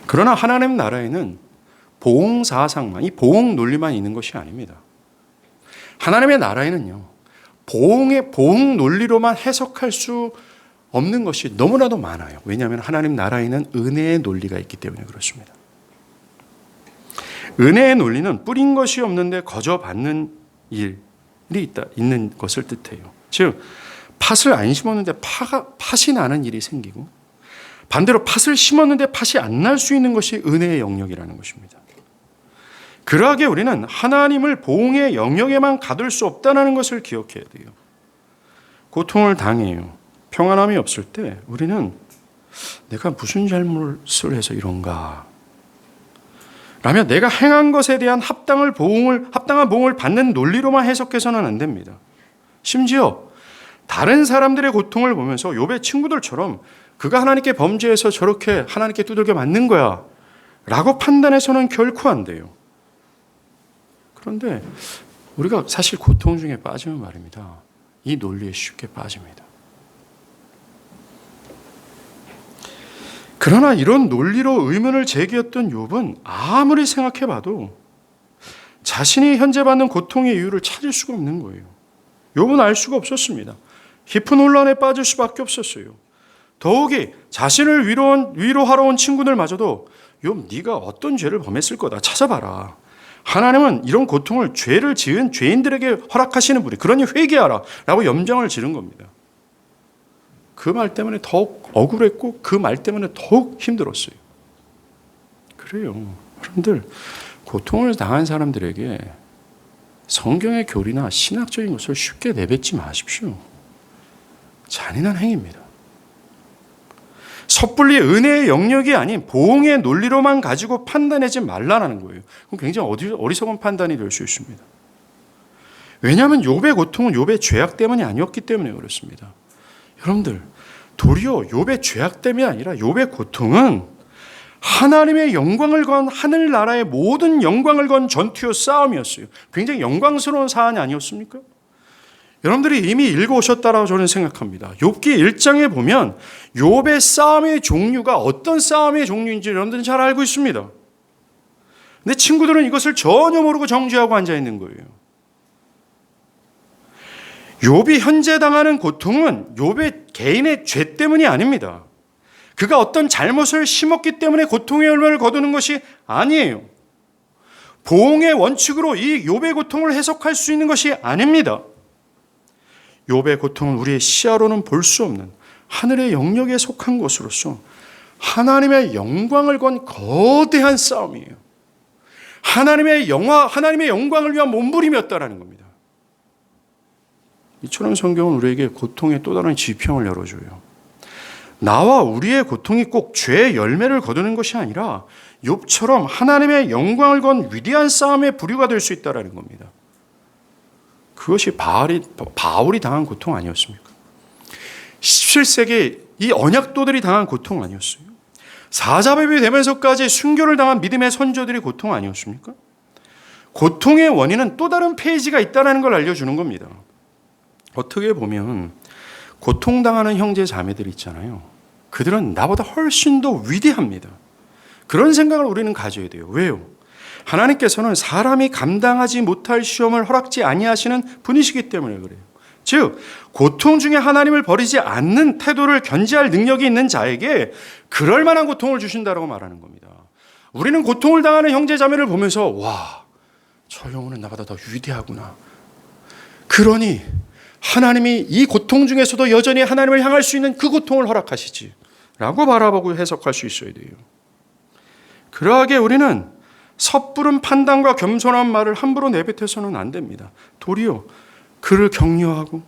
그러나 하나님 나라에는 보응사상만, 이 보응 논리만 있는 것이 아닙니다. 하나님의 나라에는요, 보응 논리로만 해석할 수 없는 것이 너무나도 많아요. 왜냐하면 하나님 나라에는 은혜의 논리가 있기 때문에 그렇습니다. 은혜의 논리는 뿌린 것이 없는데 거저 받는 일이 있는 것을 뜻해요. 즉, 팥을 안 심었는데 팥이 나는 일이 생기고, 반대로 팥을 심었는데 팥이 안 날 수 있는 것이 은혜의 영역이라는 것입니다. 그러하게 우리는 하나님을 보응의 영역에만 가둘 수 없다는 것을 기억해야 돼요. 고통을 당해요. 평안함이 없을 때 우리는 내가 무슨 잘못을 해서 이런가? 라며 내가 행한 것에 대한 합당한 보응을 받는 논리로만 해석해서는 안 됩니다. 심지어 다른 사람들의 고통을 보면서 욥의 친구들처럼 그가 하나님께 범죄해서 저렇게 하나님께 두들겨 맞는 거야 라고 판단해서는 결코 안 돼요. 그런데 우리가 사실 고통 중에 빠지면 말입니다. 이 논리에 쉽게 빠집니다. 그러나 이런 논리로 의문을 제기했던 욥은 아무리 생각해봐도 자신이 현재 받는 고통의 이유를 찾을 수가 없는 거예요. 욥은 알 수가 없었습니다. 깊은 혼란에 빠질 수밖에 없었어요. 더욱이 자신을 위로하러 온 친구들마저도 욥 네가 어떤 죄를 범했을 거다 찾아봐라. 하나님은 이런 고통을 죄를 지은 죄인들에게 허락하시는 분이 그러니 회개하라 라고 염정을 지른 겁니다. 그 말 때문에 더욱 억울했고 그 말 때문에 더욱 힘들었어요. 그래요. 여러분들 고통을 당한 사람들에게 성경의 교리나 신학적인 것을 쉽게 내뱉지 마십시오. 잔인한 행위입니다. 섣불리 은혜의 영역이 아닌 보응의 논리로만 가지고 판단하지 말라는 거예요. 그럼 굉장히 어리석은 판단이 될 수 있습니다. 왜냐하면 욥의 고통은 욥의 죄악 때문이 아니었기 때문에 그렇습니다. 여러분들 도리어 욥의 죄악 때문이 아니라 욥의 고통은 하나님의 영광을 건 하늘나라의 모든 영광을 건 전투요 싸움이었어요. 굉장히 영광스러운 사안이 아니었습니까? 여러분들이 이미 읽어오셨다라고 저는 생각합니다. 욥기 1장에 보면 욥의 싸움의 종류가 어떤 싸움의 종류인지 여러분들은 잘 알고 있습니다. 근데 친구들은 이것을 전혀 모르고 정죄하고 앉아있는 거예요. 욥이 현재 당하는 고통은 욥의 개인의 죄 때문이 아닙니다. 그가 어떤 잘못을 심었기 때문에 고통의 열매를 거두는 것이 아니에요. 보응의 원칙으로 이 욥의 고통을 해석할 수 있는 것이 아닙니다. 욥의 고통은 우리의 시야로는 볼 수 없는 하늘의 영역에 속한 것으로서 하나님의 영광을 건 거대한 싸움이에요. 하나님의 영광을 위한 몸부림이었다라는 겁니다. 이처럼 성경은 우리에게 고통의 또 다른 지평을 열어줘요. 나와 우리의 고통이 꼭 죄의 열매를 거두는 것이 아니라 욥처럼 하나님의 영광을 건 위대한 싸움의 부류가 될 수 있다는 겁니다. 그것이 바울이 당한 고통 아니었습니까? 17세기 이 언약도들이 당한 고통 아니었어요? 사자배이 되면서까지 순교를 당한 믿음의 선조들이 고통 아니었습니까? 고통의 원인은 또 다른 페이지가 있다는 걸 알려주는 겁니다. 어떻게 보면 고통당하는 형제 자매들 있잖아요. 그들은 나보다 훨씬 더 위대합니다. 그런 생각을 우리는 가져야 돼요. 왜요? 하나님께서는 사람이 감당하지 못할 시험을 허락지 아니하시는 분이시기 때문에 그래요. 즉 고통 중에 하나님을 버리지 않는 태도를 견지할 능력이 있는 자에게 그럴 만한 고통을 주신다고 말하는 겁니다. 우리는 고통을 당하는 형제 자매를 보면서 와, 저 영혼은 나보다 더 위대하구나. 그러니 하나님이 이 고통 중에서도 여전히 하나님을 향할 수 있는 그 고통을 허락하시지 라고 바라보고 해석할 수 있어야 돼요. 그러하게 우리는 섣부른 판단과 겸손한 말을 함부로 내뱉어서는 안 됩니다. 도리어 그를 격려하고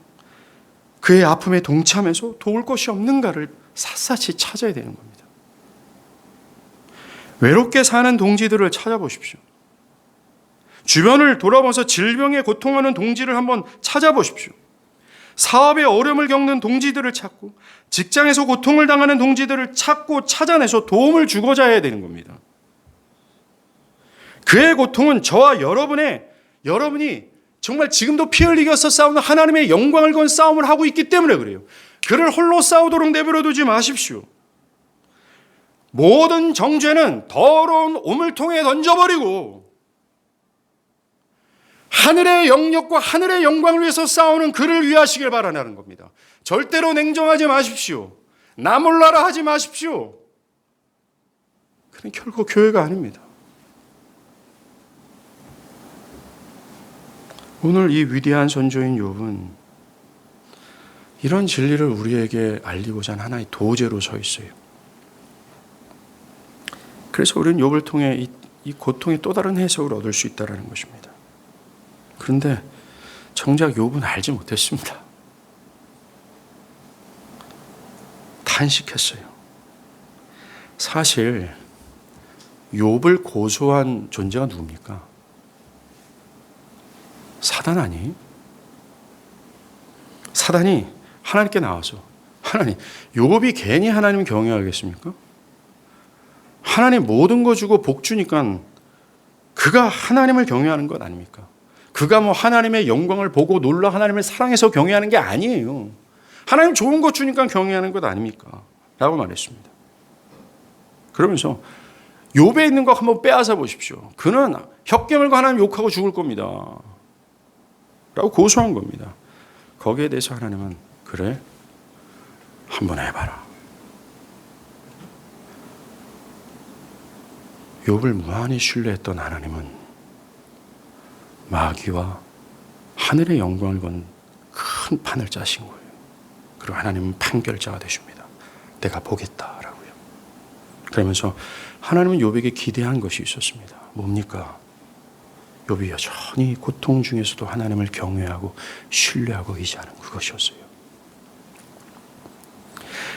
그의 아픔에 동참해서 도울 것이 없는가를 샅샅이 찾아야 되는 겁니다. 외롭게 사는 동지들을 찾아보십시오. 주변을 돌아보면서 질병에 고통하는 동지를 한번 찾아보십시오. 사업에 어려움을 겪는 동지들을 찾고 직장에서 고통을 당하는 동지들을 찾고 찾아내서 도움을 주고자 해야 되는 겁니다. 그의 고통은 저와 여러분이 정말 지금도 피 흘리겨서 싸우는 하나님의 영광을 건 싸움을 하고 있기 때문에 그래요. 그를 홀로 싸우도록 내버려 두지 마십시오. 모든 정죄는 더러운 오물통에 던져버리고 하늘의 영역과 하늘의 영광을 위해서 싸우는 그를 위하시길 바라는 겁니다. 절대로 냉정하지 마십시오. 나 몰라라 하지 마십시오. 그는 결코 교회가 아닙니다. 오늘 이 위대한 선조인 욥은 이런 진리를 우리에게 알리고자 하는 하나의 도제로 서 있어요. 그래서 우리는 욥을 통해 이 고통의 또 다른 해석을 얻을 수 있다는 것입니다. 그런데 정작 욥은 알지 못했습니다. 탄식했어요. 사실 욥을 고소한 존재가 누굽니까? 사단 아니에요? 사단이 하나님께 나와서 하나님, 욥이 괜히 하나님 경외하겠습니까? 하나님 모든 거 주고 복 주니까 그가 하나님을 경외하는 것 아닙니까? 그가 뭐 하나님의 영광을 보고 놀라 하나님을 사랑해서 경외하는 게 아니에요. 하나님 좋은 것 주니까 경외하는 것 아닙니까? 라고 말했습니다. 그러면서 욥에 있는 거 한번 빼앗아 보십시오. 그는 혓개물고 하나님 욕하고 죽을 겁니다. 라고 고소한 겁니다. 거기에 대해서 하나님은 그래, 한번 해봐라. 욥을 무한히 신뢰했던 하나님은 마귀와 하늘의 영광을 건 큰 판을 짜신 거예요. 그리고 하나님은 판결자가 되십니다. 내가 보겠다라고요. 그러면서 하나님은 욥에게 기대한 것이 있었습니다. 뭡니까? 욥이 여전히 고통 중에서도 하나님을 경외하고 신뢰하고 의지하는 그것이었어요.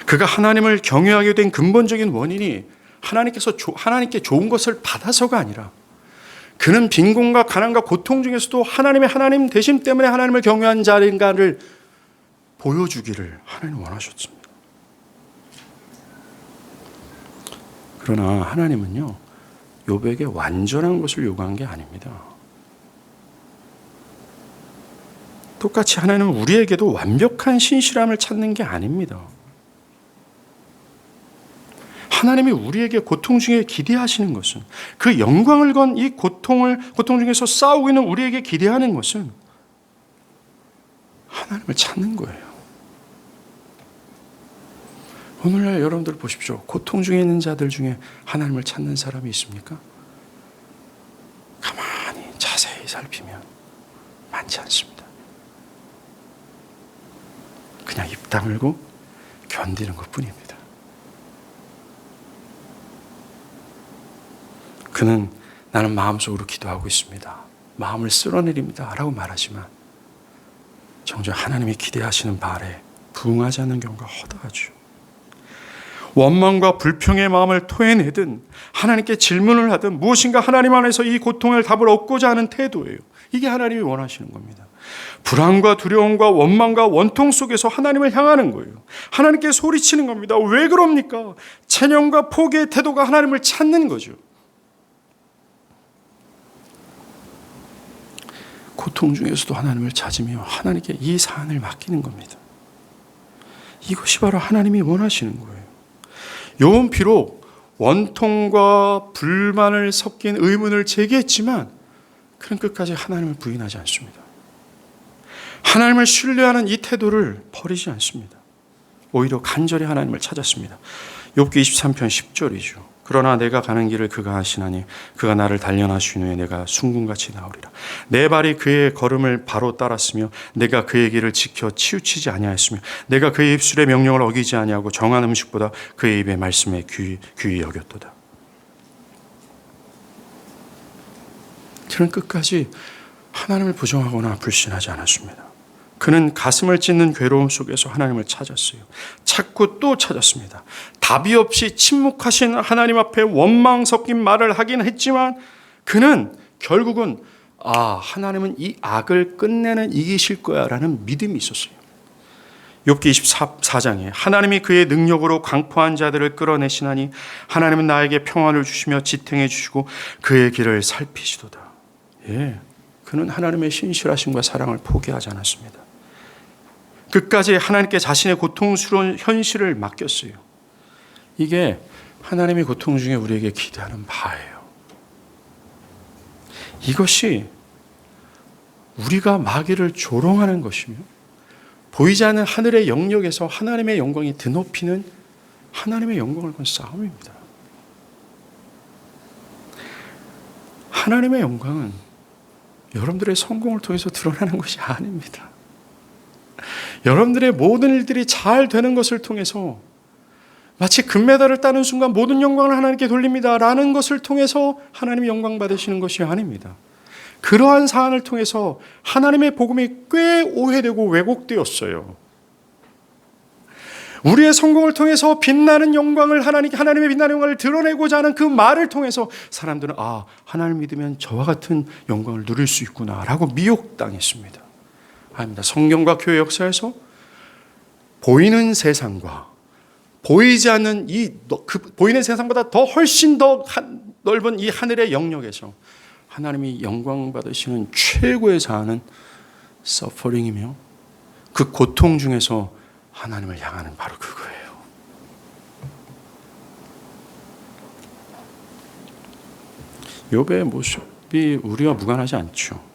그가 하나님을 경외하게 된 근본적인 원인이 하나님께 좋은 것을 받아서가 아니라 그는 빈곤과 가난과 고통 중에서도 하나님의 하나님 되심 때문에 하나님을 경외한 자인가를 보여주기를 하나님 원하셨습니다. 그러나 하나님은요, 욥에게 완전한 것을 요구한 게 아닙니다. 똑같이 하나님은 우리에게도 완벽한 신실함을 찾는 게 아닙니다. 하나님이 우리에게 고통 중에 기대하시는 것은, 그 영광을 건 이 고통 중에서 싸우고 있는 우리에게 기대하는 것은 하나님을 찾는 거예요. 오늘날 여러분들 보십시오. 고통 중에 있는 자들 중에 하나님을 찾는 사람이 있습니까? 가만히 자세히 살피면 많지 않습니다. 그냥 입 다물고 견디는 것뿐입니다. 그는 나는 마음속으로 기도하고 있습니다. 마음을 쓸어내립니다. 라고 말하지만 정작 하나님이 기대하시는 바에 부응하지 않는 경우가 허다하죠. 원망과 불평의 마음을 토해내든 하나님께 질문을 하든 무엇인가 하나님 안에서 이 고통을 답을 얻고자 하는 태도예요. 이게 하나님이 원하시는 겁니다. 불안과 두려움과 원망과 원통 속에서 하나님을 향하는 거예요. 하나님께 소리치는 겁니다. 왜 그럽니까? 체념과 포기의 태도가 하나님을 찾는 거죠. 고통 중에서도 하나님을 찾으며 하나님께 이 사안을 맡기는 겁니다. 이것이 바로 하나님이 원하시는 거예요. 욥은 비록 원통과 불만을 섞인 의문을 제기했지만 그는 끝까지 하나님을 부인하지 않습니다. 하나님을 신뢰하는 이 태도를 버리지 않습니다. 오히려 간절히 하나님을 찾았습니다. 욥기 23편 10절이죠. 그러나 내가 가는 길을 그가 아시나니 그가 나를 단련하신 후에 내가 순금같이 나오리라. 내 발이 그의 걸음을 바로 따랐으며 내가 그의 길을 지켜 치우치지 아니하였으며 내가 그의 입술의 명령을 어기지 아니하고 정한 음식보다 그의 입의 말씀에 귀히 여겼도다. 그는 끝까지 하나님을 부정하거나 불신하지 않았습니다. 그는 가슴을 찢는 괴로움 속에서 하나님을 찾았어요. 찾고 또 찾았습니다. 답이 없이 침묵하신 하나님 앞에 원망 섞인 말을 하긴 했지만 그는 결국은 하나님은 이 악을 끝내는 이기실 거야 라는 믿음이 있었어요. 욥기 24장에 하나님이 그의 능력으로 강포한 자들을 끌어내시나니 하나님은 나에게 평안을 주시며 지탱해 주시고 그의 길을 살피시도다. 그는 하나님의 신실하심과 사랑을 포기하지 않았습니다. 끝까지 하나님께 자신의 고통스러운 현실을 맡겼어요. 이게 하나님이 고통 중에 우리에게 기대하는 바예요. 이것이 우리가 마귀를 조롱하는 것이며 보이지 않는 하늘의 영역에서 하나님의 영광이 드높이는 하나님의 영광을 건 싸움입니다. 하나님의 영광은 여러분들의 성공을 통해서 드러나는 것이 아닙니다. 여러분들의 모든 일들이 잘 되는 것을 통해서 마치 금메달을 따는 순간 모든 영광을 하나님께 돌립니다 라는 것을 통해서 하나님이 영광 받으시는 것이 아닙니다. 그러한 사안을 통해서 하나님의 복음이 꽤 오해되고 왜곡되었어요. 우리의 성공을 통해서 빛나는 영광을 하나님의 빛나는 영광을 드러내고자 하는 그 말을 통해서 사람들은 하나님 믿으면 저와 같은 영광을 누릴 수 있구나 라고 미혹당했습니다. 아닙니다. 성경과 교회 역사에서 보이는 세상과 보이지 않는 보이는 세상보다 더 훨씬 더 넓은 이 하늘의 영역에서 하나님이 영광 받으시는 최고의 사안은 서퍼링이며 그 고통 중에서 하나님을 향하는 바로 그거예요. 욥의 모습이 우리와 무관하지 않죠.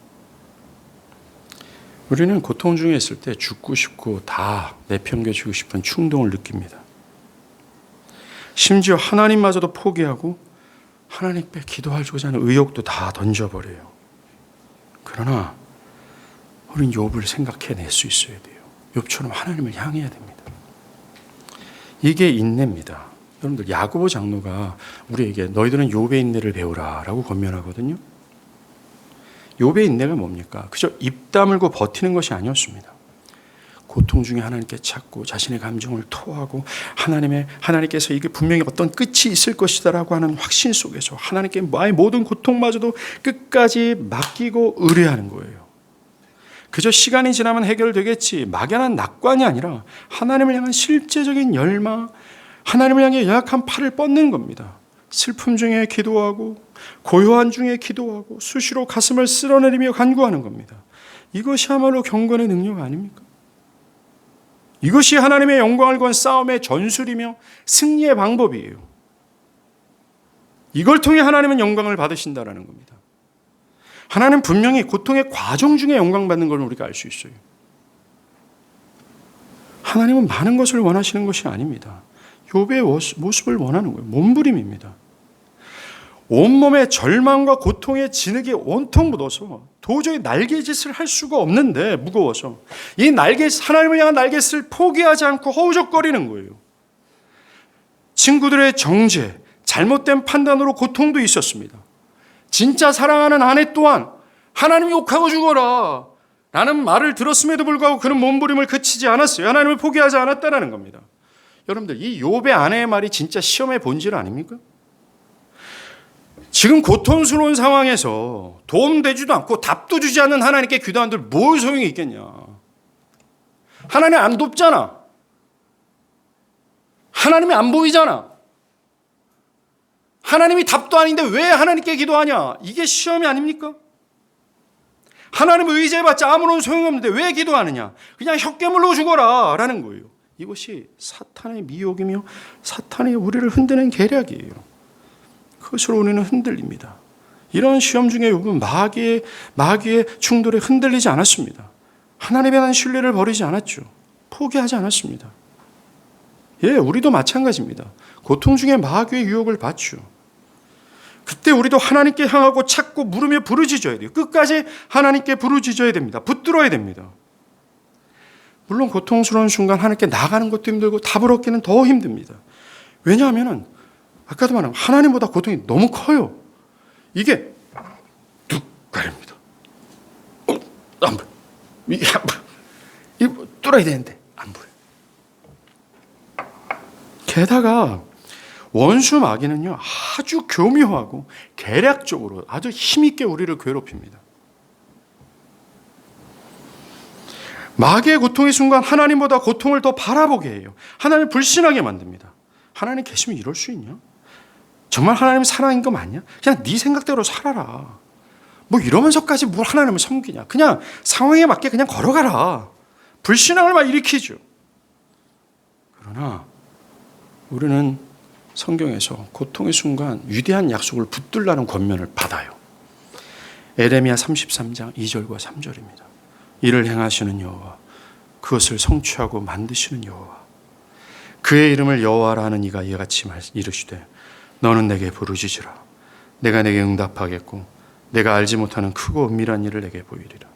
우리는 고통 중에 있을 때 죽고 싶고 다 내팽개치고 싶은 충동을 느낍니다. 심지어 하나님마저도 포기하고 하나님께 기도하고자 하는 의욕도 다 던져버려요. 그러나 우리는 욥을 생각해낼 수 있어야 돼요. 욥처럼 하나님을 향해야 됩니다. 이게 인내입니다. 여러분들 야고보 장로가 우리에게 너희들은 욥의 인내를 배우라 라고 권면하거든요. 욥의 인내가 뭡니까? 그저 입 다물고 버티는 것이 아니었습니다. 고통 중에 하나님께 찾고 자신의 감정을 토하고 하나님께서 이게 분명히 어떤 끝이 있을 것이다라고 하는 확신 속에서 하나님께 나의 모든 고통마저도 끝까지 맡기고 의뢰하는 거예요. 그저 시간이 지나면 해결되겠지 막연한 낙관이 아니라 하나님을 향한 실제적인 열망, 하나님을 향해 연약한 팔을 뻗는 겁니다. 슬픔 중에 기도하고 고요한 중에 기도하고 수시로 가슴을 쓸어내리며 간구하는 겁니다. 이것이야말로 경건의 능력 아닙니까? 이것이 하나님의 영광을 건 싸움의 전술이며 승리의 방법이에요. 이걸 통해 하나님은 영광을 받으신다라는 겁니다. 하나님은 분명히 고통의 과정 중에 영광 받는 걸 우리가 알 수 있어요. 하나님은 많은 것을 원하시는 것이 아닙니다. 욥의 모습을 원하는 거예요. 몸부림입니다. 온몸에 절망과 고통의 진흙이 온통 묻어서 도저히 날개짓을 할 수가 없는데 무거워서 이 하나님을 향한 날개짓을 포기하지 않고 허우적거리는 거예요. 친구들의 정죄, 잘못된 판단으로 고통도 있었습니다. 진짜 사랑하는 아내 또한 하나님 욕하고 죽어라 라는 말을 들었음에도 불구하고 그는 몸부림을 그치지 않았어요. 하나님을 포기하지 않았다는 겁니다. 여러분들 이 욥의 아내의 말이 진짜 시험의 본질 아닙니까? 지금 고통스러운 상황에서 도움되지도 않고 답도 주지 않는 하나님께 기도한들 뭘 소용이 있겠냐. 하나님 안 돕잖아. 하나님이 안 보이잖아. 하나님이 답도 아닌데 왜 하나님께 기도하냐. 이게 시험이 아닙니까? 하나님을 의지해봤자 아무런 소용없는데 왜 기도하느냐. 그냥 혓개물로 죽어라 라는 거예요. 이것이 사탄의 미혹이며 사탄이 우리를 흔드는 계략이에요. 그것으로 우리는 흔들립니다. 이런 시험 중에 욥은 마귀의 충돌에 흔들리지 않았습니다. 하나님에 대한 신뢰를 버리지 않았죠. 포기하지 않았습니다. 예, 우리도 마찬가지입니다. 고통 중에 마귀의 유혹을 받죠. 그때 우리도 하나님께 향하고 찾고 물으며 부르짖어야 돼요. 끝까지 하나님께 부르짖어야 됩니다. 붙들어야 됩니다. 물론 고통스러운 순간 하나님께 나가는 것도 힘들고 답을 얻기는 더 힘듭니다. 왜냐하면 아까도 말한 하나님보다 고통이 너무 커요. 이게 뚝 가립니다. 안 보여. 이게 안 보여. 이거 뚫어야 되는데 안 보여. 게다가 원수 마귀는요, 아주 교묘하고 계략적으로 아주 힘있게 우리를 괴롭힙니다. 마귀의 고통의 순간 하나님보다 고통을 더 바라보게 해요. 하나님을 불신하게 만듭니다. 하나님 계시면 이럴 수 있냐? 정말 하나님 사랑인 거 맞냐? 그냥 네 생각대로 살아라. 뭐 이러면서까지 뭘 하나님을 섬기냐? 그냥 상황에 맞게 그냥 걸어가라. 불신앙을 막 일으키죠. 그러나 우리는 성경에서 고통의 순간 위대한 약속을 붙들라는 권면을 받아요. 에레미야 33장 2절과 3절입니다. 이를 행하시는 여호와, 그것을 성취하고 만드시는 여호와, 그의 이름을 여호와라 하는 이가 이와 같이 이르시되 너는 내게 부르짖으라. 내가 내게 응답하겠고 내가 알지 못하는 크고 은밀한 일을 내게 보이리라.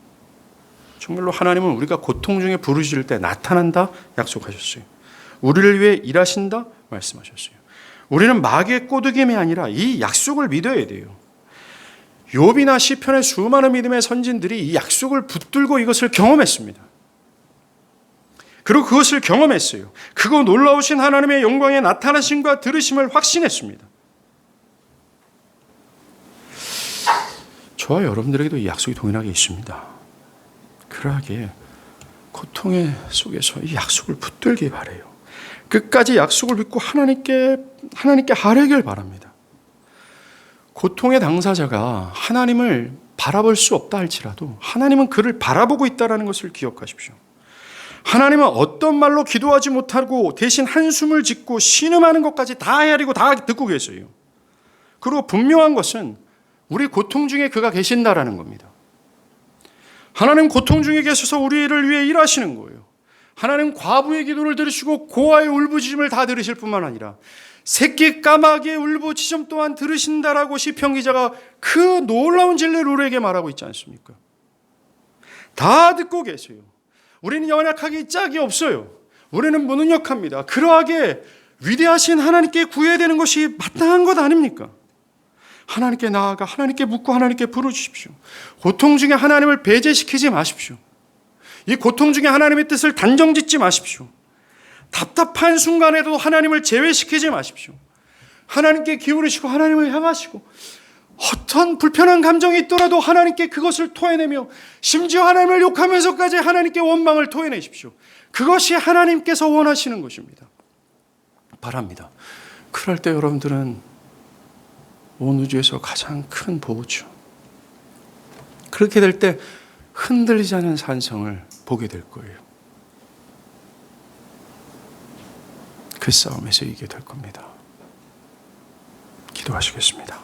정말로 하나님은 우리가 고통 중에 부르짖을 때 나타난다 약속하셨어요. 우리를 위해 일하신다 말씀하셨어요. 우리는 마귀의 꼬드김이 아니라 이 약속을 믿어야 돼요. 욥이나 시편의 수많은 믿음의 선진들이 이 약속을 붙들고 이것을 경험했습니다. 그리고 그것을 경험했어요. 그거 놀라우신 하나님의 영광의 나타나심과 들으심을 확신했습니다. 저와 여러분들에게도 이 약속이 동일하게 있습니다. 그러하기에 고통의 속에서 이 약속을 붙들기 바라요. 끝까지 약속을 믿고 하나님께 하려길 바랍니다. 고통의 당사자가 하나님을 바라볼 수 없다 할지라도 하나님은 그를 바라보고 있다는 것을 기억하십시오. 하나님은 어떤 말로 기도하지 못하고 대신 한숨을 짓고 신음하는 것까지 다 헤아리고 다 듣고 계세요. 그리고 분명한 것은 우리 고통 중에 그가 계신다라는 겁니다. 하나님 고통 중에 계셔서 우리를 위해 일하시는 거예요. 하나님 과부의 기도를 들으시고 고아의 울부짖음을 다 들으실 뿐만 아니라 새끼 까마귀의 울부짖음 또한 들으신다라고 시편 기자가 그 놀라운 진리를 우리에게 말하고 있지 않습니까? 다 듣고 계세요. 우리는 연약하기 짝이 없어요. 우리는 무능력합니다. 그러하게 위대하신 하나님께 구해야 되는 것이 마땅한 것 아닙니까? 하나님께 나아가 하나님께 묻고 하나님께 부르십시오. 고통 중에 하나님을 배제시키지 마십시오. 이 고통 중에 하나님의 뜻을 단정짓지 마십시오. 답답한 순간에도 하나님을 제외시키지 마십시오. 하나님께 기울이시고 하나님을 향하시고 어떤 불편한 감정이 있더라도 하나님께 그것을 토해내며 심지어 하나님을 욕하면서까지 하나님께 원망을 토해내십시오. 그것이 하나님께서 원하시는 것입니다. 바랍니다. 그럴 때 여러분들은 온 우주에서 가장 큰 보호죠. 그렇게 될 때 흔들리지 않은 산성을 보게 될 거예요. 그 싸움에서 이기게 될 겁니다. 기도하시겠습니다.